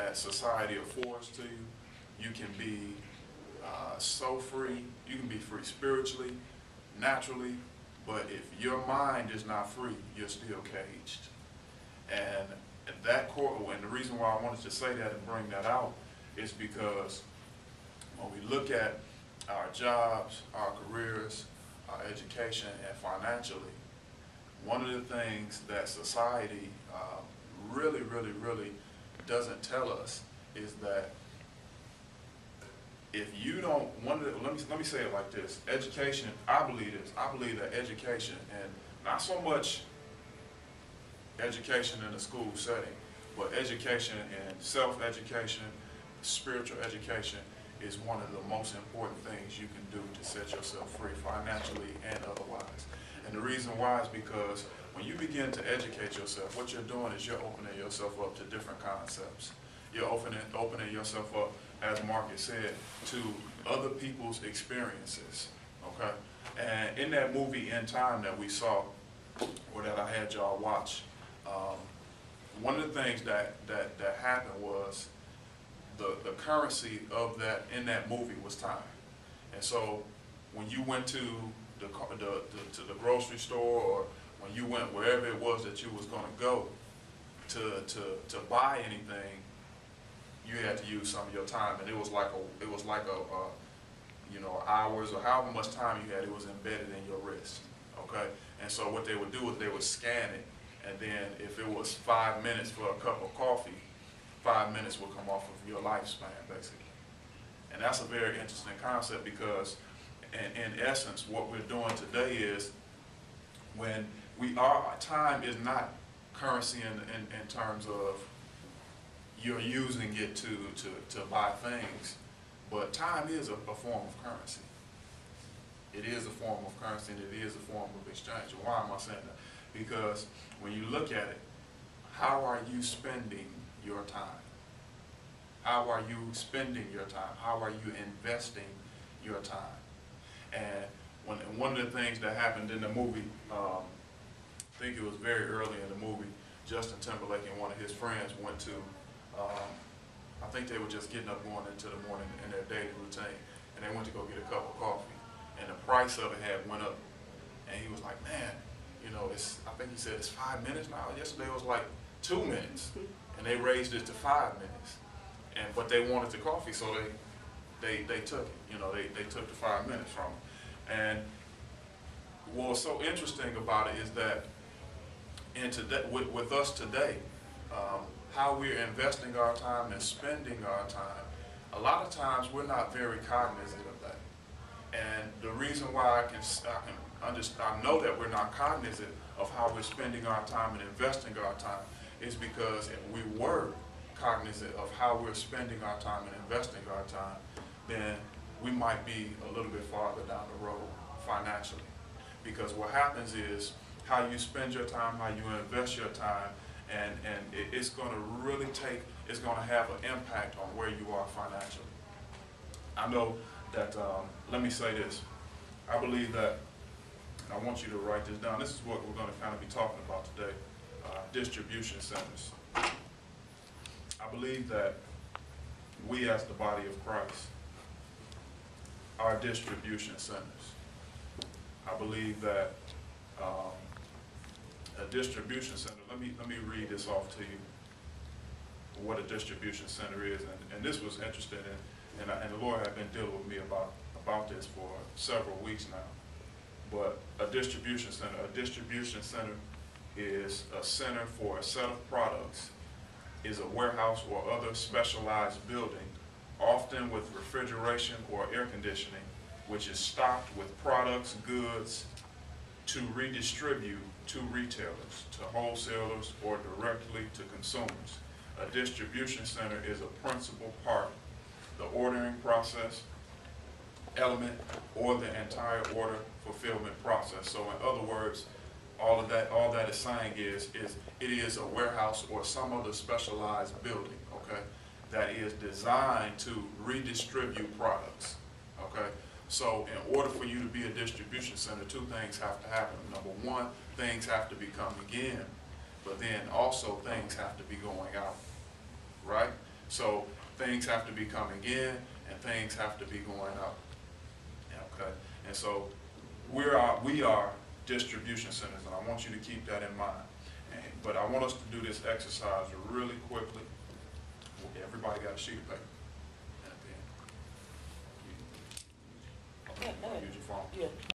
that society affords to you. You can be so free. You can be free spiritually, naturally, but if your mind is not free, you're still caged. And that core, and the reason why I wanted to say that and bring that out is because when we look at our jobs, our careers, our education, and financially, one of the things that society really doesn't tell us is that if you don't, let me say it like this, education, I believe that education, and not so much education in a school setting, but education and self-education, spiritual education is one of the most important things you can do to set yourself free financially and otherwise. And the reason why is because when you begin to educate yourself, what you're doing is you're opening yourself up to different concepts. You're opening yourself up, as Marcus said, to other people's experiences, okay? And in that movie, In Time, that we saw, or that I had y'all watch, one of the things that happened was the currency of that, in that movie, was time. And so when you went to the grocery store, or when you went wherever it was that you was going to go to buy anything, you had to use some of your time, and it was like a you know, hours or however much time you had, it was embedded in your wrist. Okay, and so what they would do is they would scan it, and then if it was 5 minutes for a cup of coffee, 5 minutes would come off of your lifespan, basically. And that's a very interesting concept because, in essence, what we're doing today is when time is not currency in terms of you're using it to buy things, but time is a form of currency. It is a form of currency, and it is a form of exchange. Why am I saying that? Because when you look at it, how are you spending your time? How are you spending your time? How are you investing your time? And one of the things that happened in the movie, I think it was very early in the movie, Justin Timberlake and one of his friends went to, I think they were just getting up going into the morning in their daily routine, and they went to go get a cup of coffee, and the price of it had went up, and he was like, man, you know, I think he said it's 5 minutes now. Yesterday it was like 2 minutes, and they raised it to 5 minutes, but they wanted the coffee, so they took it. You know, they took the 5 minutes from it. And what's so interesting about it is that with us today, how we're investing our time and spending our time, a lot of times we're not very cognizant of that. And the reason why I know that we're not cognizant of how we're spending our time and investing our time is because if we were cognizant of how we're spending our time and investing our time, then we might be a little bit farther down the road financially. Because what happens is how you spend your time, how you invest your time, and it's going to really it's going to have an impact on where you are financially. I know that, let me say this, I believe that, and I want you to write this down, this is what we're going to kind of be talking about today, distribution centers. I believe that we as the body of Christ are distribution centers. I believe that a distribution center, let me read this off to you, what a distribution center is, and this was interesting, and the Lord had been dealing with me about this for several weeks now. But a distribution center is a center for a set of products, is a warehouse or other specialized building, often with refrigeration or air conditioning, which is stocked with products, goods, to redistribute to retailers, to wholesalers, or directly to consumers. A distribution center is a principal part, the ordering process, element, or the entire order fulfillment process. So in other words, all that is saying is it is a warehouse or some other specialized building, okay, that is designed to redistribute products, okay? So in order for you to be a distribution center, two things have to happen. Number one, things have to be coming in, but then also things have to be going out, right? So things have to be coming in and things have to be going out. Okay, and so we are distribution centers, and I want you to keep that in mind. But I want us to do this exercise really quickly. Everybody got a sheet of paper. And then use your phone. Yeah.